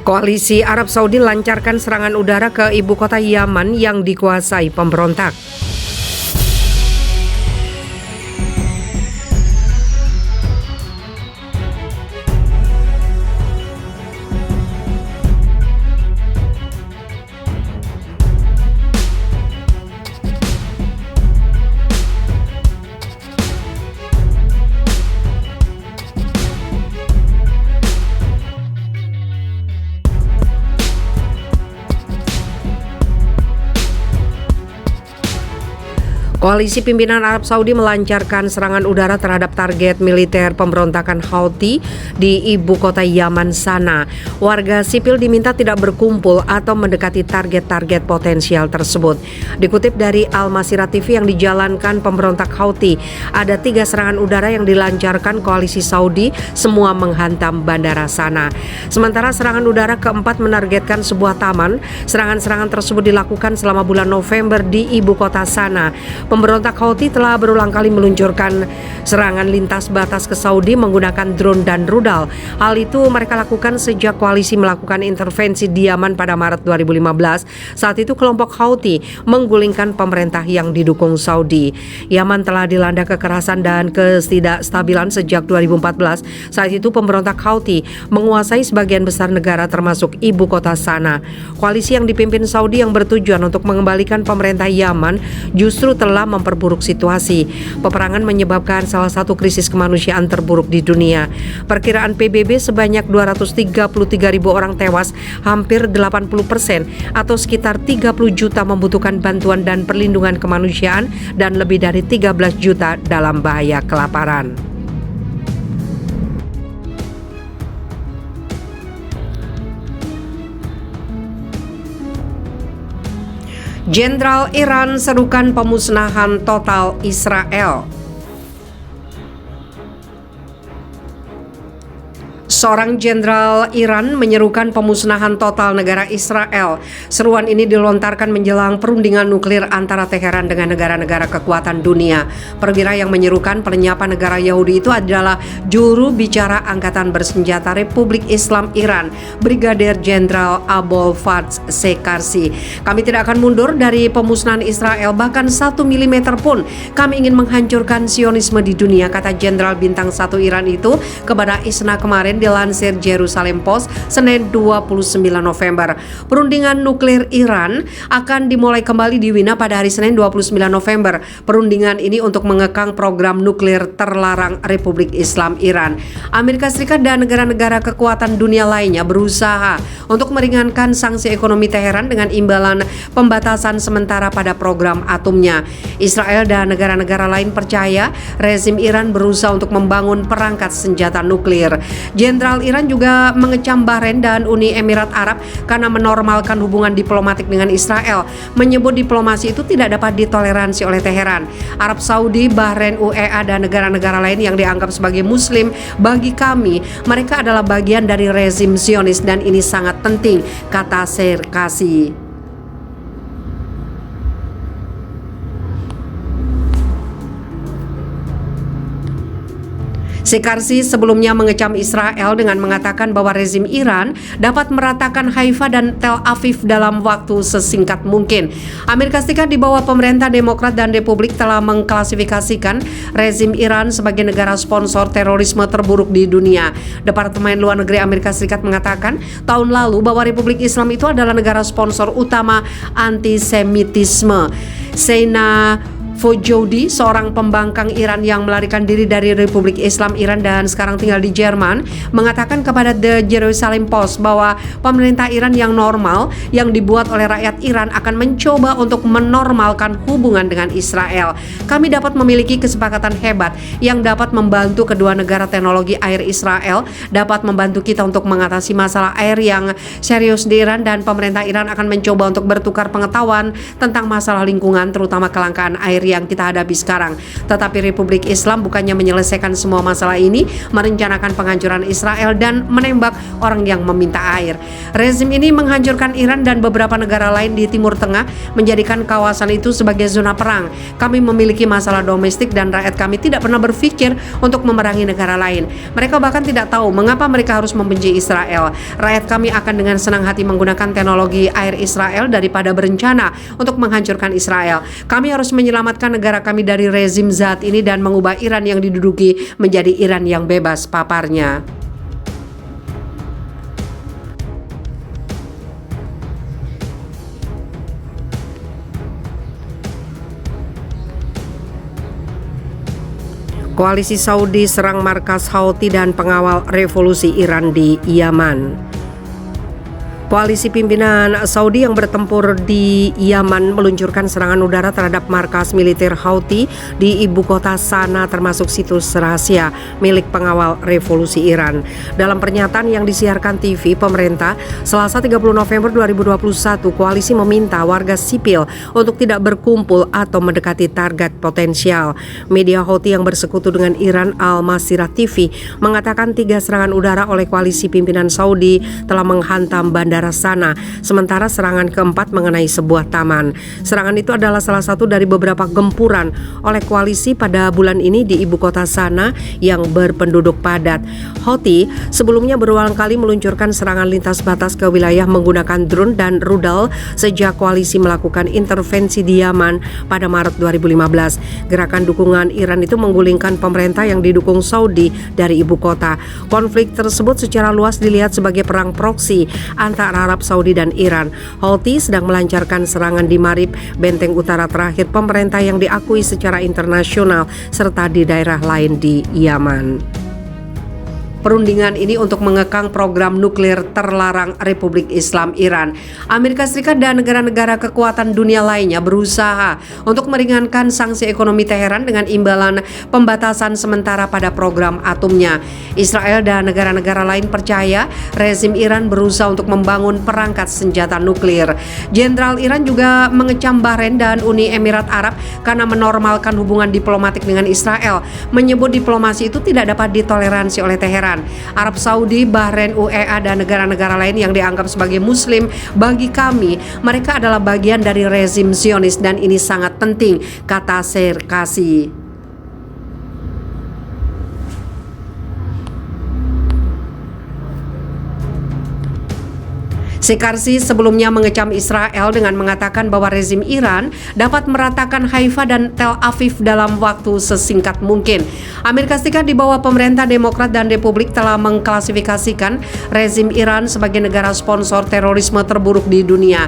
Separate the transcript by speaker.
Speaker 1: Koalisi Arab Saudi lancarkan serangan udara ke ibu kota Yaman yang dikuasai pemberontak. Koalisi pimpinan Arab Saudi melancarkan serangan udara terhadap target militer pemberontakan Houthi di ibu kota Yaman Sana. Warga sipil diminta tidak berkumpul atau mendekati target-target potensial tersebut. Dikutip dari Al Masirah TV yang dijalankan pemberontak Houthi, ada 3 serangan udara yang dilancarkan koalisi Saudi, semua menghantam bandara Sana. Sementara serangan udara keempat menargetkan sebuah taman. Serangan-serangan tersebut dilakukan selama bulan November di ibu kota Sana. Pemberontak Houthi telah berulang kali meluncurkan serangan lintas batas ke Saudi menggunakan drone dan rudal. Hal itu mereka lakukan sejak koalisi melakukan intervensi di Yaman pada Maret 2015. Saat itu kelompok Houthi menggulingkan pemerintah yang didukung Saudi. Yaman telah dilanda kekerasan dan ketidakstabilan sejak 2014. Saat itu pemberontak Houthi menguasai sebagian besar negara termasuk ibu kota Sana. Koalisi yang dipimpin Saudi yang bertujuan untuk mengembalikan pemerintah Yaman justru telah memperburuk situasi. Peperangan menyebabkan salah satu krisis kemanusiaan terburuk di dunia. Perkiraan PBB sebanyak 233.000 orang tewas, hampir 80% atau sekitar 30 juta membutuhkan bantuan dan perlindungan kemanusiaan dan lebih dari 13 juta dalam bahaya kelaparan. Jenderal Iran serukan pemusnahan total Israel. Seorang jenderal Iran menyerukan pemusnahan total negara Israel. Seruan ini dilontarkan menjelang perundingan nuklir antara Teheran dengan negara-negara kekuatan dunia. Perwira yang menyerukan pelenyapan negara Yahudi itu adalah juru bicara Angkatan Bersenjata Republik Islam Iran, Brigadir Jenderal Abol Fazl Shekarsi. Kami tidak akan mundur dari pemusnahan Israel, bahkan 1 mm pun. Kami ingin menghancurkan Sionisme di dunia, kata Jenderal Bintang 1 Iran itu kepada ISNA kemarin, dilansir Jerusalem Post Senin 29 November. Perundingan nuklir Iran akan dimulai kembali di Wina pada hari Senin 29 November. Perundingan ini untuk mengekang program nuklir terlarang Republik Islam Iran. Amerika Serikat dan negara-negara kekuatan dunia lainnya berusaha untuk meringankan sanksi ekonomi Teheran dengan imbalan pembatasan sementara pada program atomnya. Israel dan negara-negara lain percaya rezim Iran berusaha untuk membangun perangkat senjata nuklir. Jenderal Iran juga mengecam Bahrain dan Uni Emirat Arab karena menormalkan hubungan diplomatik dengan Israel, menyebut diplomasi itu tidak dapat ditoleransi oleh Teheran. Arab Saudi, Bahrain, UEA dan negara-negara lain yang dianggap sebagai muslim, bagi kami mereka adalah bagian dari rezim Zionis dan ini sangat penting, kata Shekarsi. Shekarsi sebelumnya mengecam Israel dengan mengatakan bahwa rezim Iran dapat meratakan Haifa dan Tel Aviv dalam waktu sesingkat mungkin. Amerika Serikat di bawah pemerintah Demokrat dan Republik telah mengklasifikasikan rezim Iran sebagai negara sponsor terorisme terburuk di dunia. Departemen Luar Negeri Amerika Serikat mengatakan tahun lalu bahwa Republik Islam itu adalah negara sponsor utama antisemitisme. Seina Fojoudi, seorang pembangkang Iran yang melarikan diri dari Republik Islam Iran dan sekarang tinggal di Jerman, mengatakan kepada The Jerusalem Post bahwa pemerintah Iran yang normal yang dibuat oleh rakyat Iran akan mencoba untuk menormalkan hubungan dengan Israel. Kami dapat memiliki kesepakatan hebat yang dapat membantu kedua negara. Teknologi air Israel dapat membantu kita untuk mengatasi masalah air yang serius di Iran, dan pemerintah Iran akan mencoba untuk bertukar pengetahuan tentang masalah lingkungan, terutama kelangkaan air yang kita hadapi sekarang. Tetapi Republik Islam bukannya menyelesaikan semua masalah ini, merencanakan penghancuran Israel dan menembak orang yang meminta air. Rezim ini menghancurkan Iran dan beberapa negara lain di Timur Tengah, menjadikan kawasan itu sebagai zona perang. Kami memiliki masalah domestik dan rakyat kami tidak pernah berpikir untuk memerangi negara lain. Mereka bahkan tidak tahu mengapa mereka harus membenci Israel. Rakyat kami akan dengan senang hati menggunakan teknologi air Israel daripada berencana untuk menghancurkan Israel. Kami harus menyelamatkan negara kami dari rezim zat ini dan mengubah Iran yang diduduki menjadi Iran yang bebas, paparnya. Koalisi Saudi serang markas Houthi dan pengawal revolusi Iran di Yaman. Koalisi pimpinan Saudi yang bertempur di Yaman meluncurkan serangan udara terhadap markas militer Houthi di ibu kota Sanaa, termasuk situs rahasia milik pengawal revolusi Iran. Dalam pernyataan yang disiarkan TV pemerintah, Selasa 30 November 2021, koalisi meminta warga sipil untuk tidak berkumpul atau mendekati target potensial. Media Houthi yang bersekutu dengan Iran, Al-Masirah TV, mengatakan 3 serangan udara oleh koalisi pimpinan Saudi telah menghantam bandara Sanaa, sementara serangan keempat mengenai sebuah taman. Serangan itu adalah salah satu dari beberapa gempuran oleh koalisi pada bulan ini di ibu kota Sanaa yang berpenduduk padat. Houthi sebelumnya berulang kali meluncurkan serangan lintas batas ke wilayah menggunakan drone dan rudal sejak koalisi melakukan intervensi di Yaman pada Maret 2015. Gerakan dukungan Iran itu menggulingkan pemerintah yang didukung Saudi dari ibu kota. Konflik tersebut secara luas dilihat sebagai perang proksi antara Arab Saudi dan Iran. Houthi sedang melancarkan serangan di Marib, benteng utara terakhir pemerintah yang diakui secara internasional, serta di daerah lain di Yaman. Perundingan ini untuk mengekang program nuklir terlarang Republik Islam Iran. Amerika Serikat dan negara-negara kekuatan dunia lainnya berusaha untuk meringankan sanksi ekonomi Teheran dengan imbalan pembatasan sementara pada program atomnya. Israel dan negara-negara lain percaya rezim Iran berusaha untuk membangun perangkat senjata nuklir. Jenderal Iran juga mengecam Bahrain dan Uni Emirat Arab karena menormalkan hubungan diplomatik dengan Israel, menyebut diplomasi itu tidak dapat ditoleransi oleh Teheran. Arab Saudi, Bahrain, UEA, dan negara-negara lain yang dianggap sebagai Muslim, bagi kami, mereka adalah bagian dari rezim Zionis dan ini sangat penting, kata Serkasi. Sekarsi sebelumnya mengecam Israel dengan mengatakan bahwa rezim Iran dapat meratakan Haifa dan Tel Aviv dalam waktu sesingkat mungkin. Amerika Serikat di bawah pemerintah Demokrat dan Republik telah mengklasifikasikan rezim Iran sebagai negara sponsor terorisme terburuk di dunia.